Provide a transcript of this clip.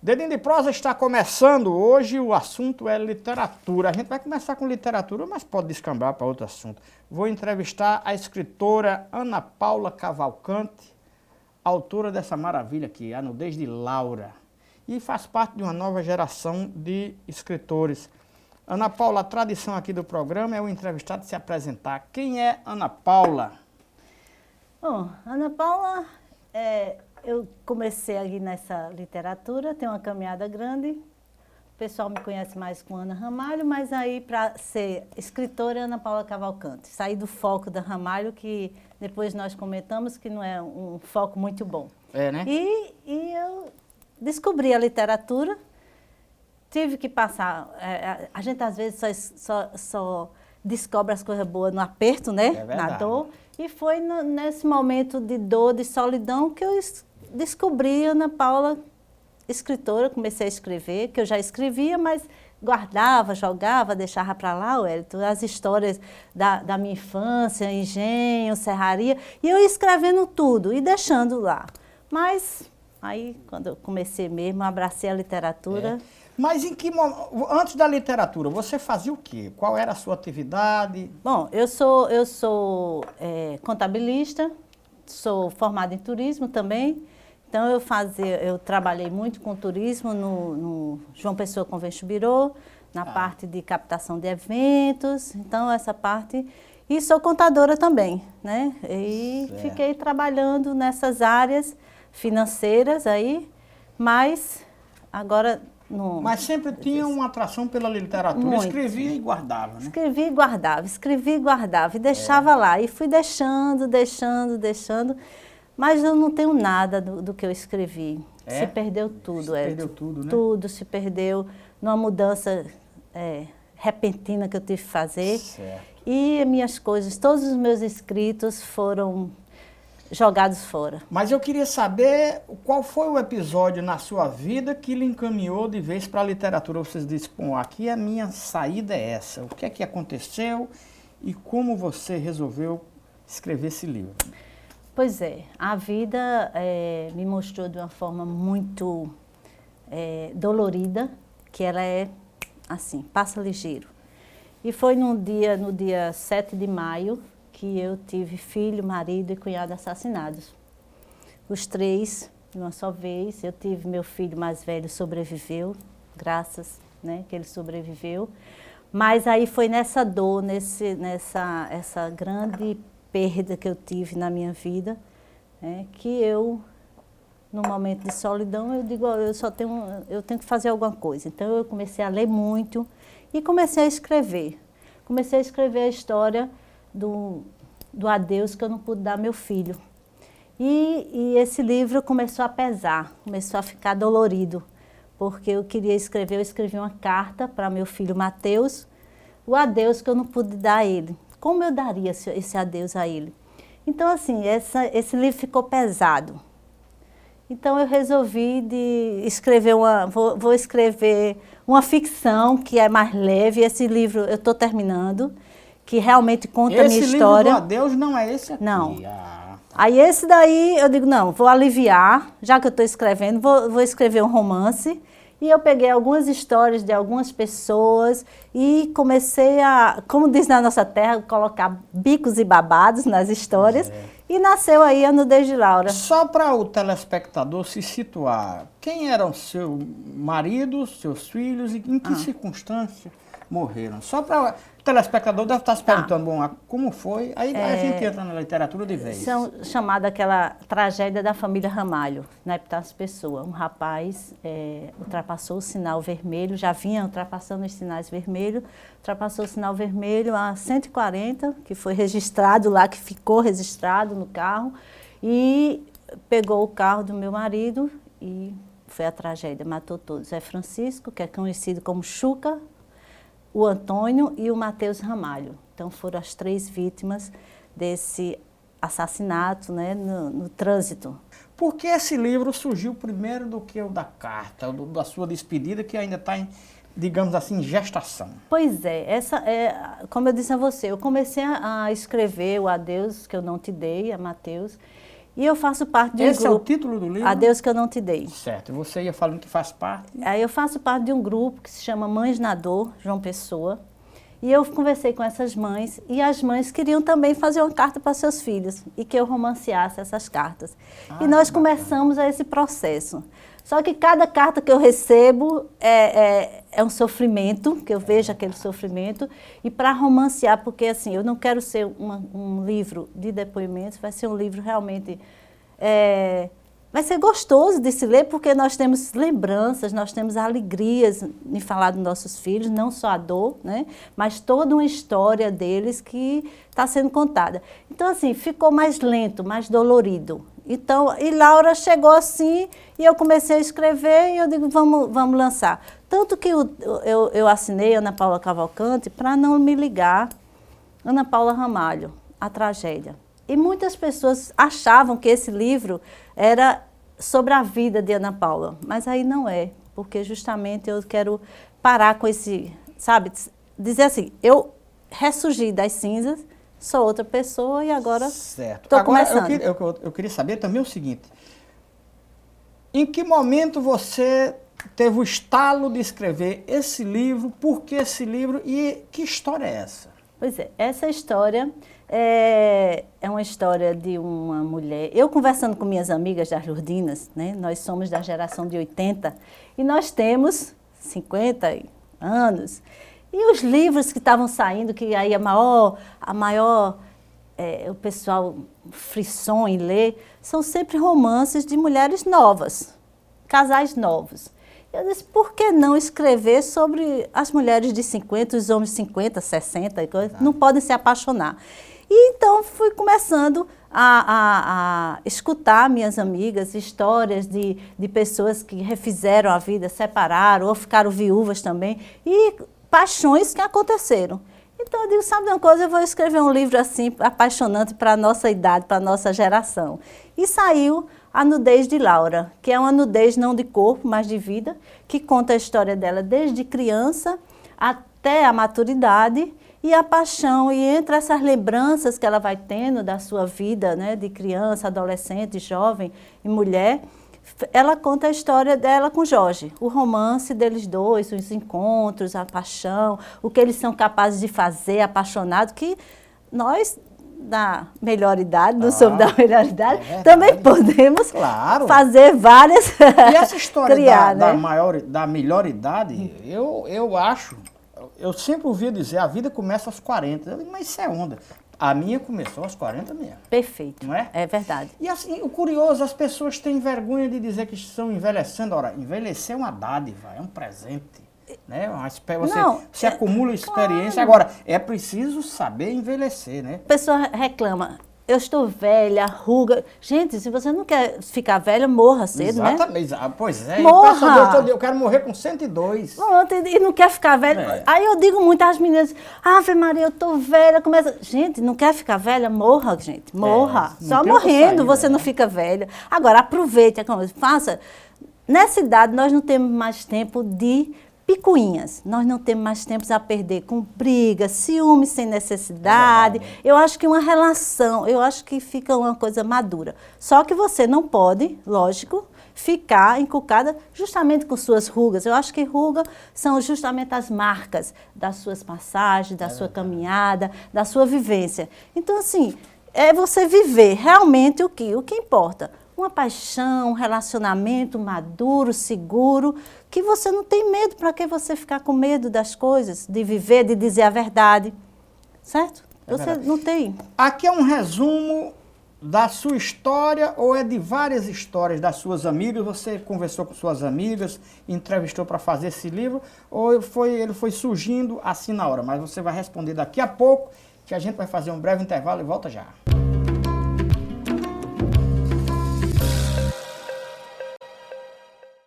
Dedinho de Prosa está começando. Hoje o assunto é literatura. A gente vai começar com literatura, mas pode descambar para outro assunto. Vou entrevistar a escritora Ana Paula Cavalcante, autora dessa maravilha aqui, A Nudez de Laura. E faz parte de uma nova geração de escritores. Ana Paula, a tradição aqui do programa é o entrevistado se apresentar. Quem é Ana Paula? Bom, Ana Paula, eu comecei aqui nessa literatura, tem uma caminhada grande. O pessoal me conhece mais com Ana Ramalho, mas aí para ser escritora é Ana Paula Cavalcante. Saí do foco da Ramalho, que depois nós comentamos que não é um foco muito bom. É, né? E eu descobri a literatura, tive que passar... a gente às vezes só descobre as coisas boas no aperto, né? É verdade. Na dor. E foi nesse momento de dor, de solidão, que eu descobri Ana Paula, escritora, comecei a escrever, que eu já escrevia, mas guardava, jogava, deixava para lá, Wellington, as histórias da minha infância, engenho, serraria, e eu ia escrevendo tudo e deixando lá. Mas aí, quando eu comecei mesmo, abracei a literatura. Mas em que momento, antes da literatura, você fazia o quê? Qual era a sua atividade? Bom, eu sou contabilista, sou formada em turismo também. Então, eu trabalhei muito com turismo no João Pessoa Convention Bureau, na parte de captação de eventos, então essa parte. E sou contadora também, né? E fiquei trabalhando nessas áreas financeiras aí, mas agora... Mas sempre tinha uma atração pela literatura, muito. Escrevia e guardava, né? Escrevia e guardava, e deixava lá. E fui deixando, mas eu não tenho nada do que eu escrevi. Se perdeu tudo. Se perdeu tudo, né? Tudo se perdeu numa mudança repentina que eu tive que fazer. Certo. E minhas coisas, todos os meus escritos foram jogados fora. Mas eu queria saber qual foi o episódio na sua vida que lhe encaminhou de vez para a literatura. Você disse, bom, aqui a minha saída é essa. O que é que aconteceu e como você resolveu escrever esse livro? Pois é, a vida me mostrou de uma forma muito dolorida, que ela é assim, passa ligeiro. E foi no dia 7 de maio, que eu tive filho, marido e cunhado assassinados. Os três, de uma só vez. Eu tive meu filho mais velho, sobreviveu, graças, né, que ele sobreviveu. Mas aí foi nessa dor, essa grande perda que eu tive na minha vida, né, que eu, no momento de solidão, eu digo, eu tenho que fazer alguma coisa. Então eu comecei a ler muito e comecei a escrever. Comecei a escrever a história do adeus que eu não pude dar ao meu filho. E esse livro começou a pesar, começou a ficar dolorido, porque eu escrevi uma carta para meu filho Mateus, o adeus que eu não pude dar a ele. Como eu daria esse adeus a ele? Então, assim, esse livro ficou pesado. Então, eu resolvi escrever vou escrever uma ficção que é mais leve. Esse livro eu estou terminando, que realmente conta a minha história. Esse livro do adeus não é esse aqui? Não. Aí esse daí, eu digo, não, vou aliviar, já que eu estou escrevendo, vou escrever um romance. E eu peguei algumas histórias de algumas pessoas e comecei a, como diz na nossa terra, colocar bicos e babados nas histórias. E nasceu aí A Nudez de Laura. Só para o telespectador se situar, quem eram seu marido, seus filhos e em que circunstância morreram? Só para o telespectador deve estar se perguntando, bom, como foi? Aí a gente entra na literatura de vez. São chamada aquela tragédia da família Ramalho, na Epitácio Pessoa. Um rapaz ultrapassou o sinal vermelho, já vinha ultrapassando os sinais vermelhos, ultrapassou o sinal vermelho a 140, que foi registrado lá, que ficou registrado no carro, e pegou o carro do meu marido e foi a tragédia, matou todos. É Francisco, que é conhecido como Chuca, o Antônio e o Mateus Ramalho. Então foram as 3 vítimas desse assassinato, né, no trânsito. Por que esse livro surgiu primeiro do que o da carta, da sua despedida, que ainda está em, digamos assim, em gestação? Pois como eu disse a você, eu comecei a escrever o adeus que eu não te dei, a Mateus, E eu faço parte de um Esse grupo. é o título do livro? Adeus que eu não te dei. Certo. E você ia falando que faz parte? Aí eu faço parte de um grupo que se chama Mães na Dor, João Pessoa. E eu conversei com essas mães e as mães queriam também fazer uma carta para seus filhos e que eu romanceasse essas cartas. E nós começamos esse processo. Só que cada carta que eu recebo é um sofrimento, que eu vejo aquele sofrimento, e para romancear, porque assim, eu não quero ser um livro de depoimentos, vai ser um livro realmente... vai ser gostoso de se ler, porque nós temos lembranças, nós temos alegrias em falar dos nossos filhos, não só a dor, né? Mas toda uma história deles que está sendo contada. Então, assim, ficou mais lento, mais dolorido. Então, e Laura chegou assim, e eu comecei a escrever, e eu digo, vamos lançar. Tanto que eu assinei Ana Paula Cavalcante para não me ligar Ana Paula Ramalho, A Tragédia. E muitas pessoas achavam que esse livro era sobre a vida de Ana Paula, mas aí não é, porque justamente eu quero parar com esse, sabe, dizer assim, eu ressurgi das cinzas, sou outra pessoa e agora estou começando. Eu queria saber também o seguinte, em que momento você teve o estalo de escrever esse livro, por que esse livro e que história é essa? Pois é, essa história é uma história de uma mulher. Eu conversando com minhas amigas das Lourdinas, né? Nós somos da geração de 80 e nós temos 50 anos. E os livros que estavam saindo, que aí o pessoal frisson em ler, são sempre romances de mulheres novas, casais novos. Eu disse, por que não escrever sobre as mulheres de 50, os homens de 50, 60, não podem se apaixonar. E então fui começando a escutar minhas amigas, histórias de pessoas que refizeram a vida, separaram ou ficaram viúvas também, e paixões que aconteceram. Então eu digo, sabe de uma coisa, eu vou escrever um livro assim, apaixonante para a nossa idade, para a nossa geração. E saiu A Nudez de Laura, que é uma nudez não de corpo, mas de vida, que conta a história dela desde criança até a maturidade e a paixão. E entre essas lembranças que ela vai tendo da sua vida, né, de criança, adolescente, jovem e mulher, ela conta a história dela com Jorge, o romance deles dois, os encontros, a paixão, o que eles são capazes de fazer, apaixonado, que nós, da melhor idade, não somos da melhor idade, também podemos fazer várias... E essa história criar, da melhor idade, eu acho, eu sempre ouvi dizer, a vida começa aos 40, mas isso é onda. A minha começou aos 40 mesmo. Perfeito. Não é? É verdade. E assim, o curioso, as pessoas têm vergonha de dizer que estão envelhecendo. Ora, envelhecer é uma dádiva, é um presente. Né? Você acumula experiência. Claro. Agora, é preciso saber envelhecer, né? A pessoa reclama, eu estou velha, ruga. Gente, se você não quer ficar velha, morra cedo, né? Exatamente. Pois é. Morra. Eu quero morrer com 102. Pronto, e não quer ficar velha. Aí eu digo muito às meninas, Ave Maria, eu estou velha. Começa... Gente, não quer ficar velha? Morra, gente. Morra. Só morrendo você não fica velha. Agora, aproveite, faça. Nessa idade, nós não temos mais tempo de picuinhas. Nós não temos mais tempo a perder com briga, ciúme sem necessidade. Eu acho que uma relação, eu acho que fica uma coisa madura. Só que você não pode, lógico, ficar encucada justamente com suas rugas. Eu acho que ruga são justamente as marcas das suas passagens, da sua caminhada, da sua vivência. Então, assim, é você viver realmente o que importa. Uma paixão, um relacionamento maduro, seguro, que você não tem medo. Para que você ficar com medo das coisas, de viver, de dizer a verdade, certo? Você não tem. Aqui é um resumo da sua história ou é de várias histórias das suas amigas? Você conversou com suas amigas, entrevistou para fazer esse livro ou ele foi surgindo assim na hora? Mas você vai responder daqui a pouco, que a gente vai fazer um breve intervalo e volta já.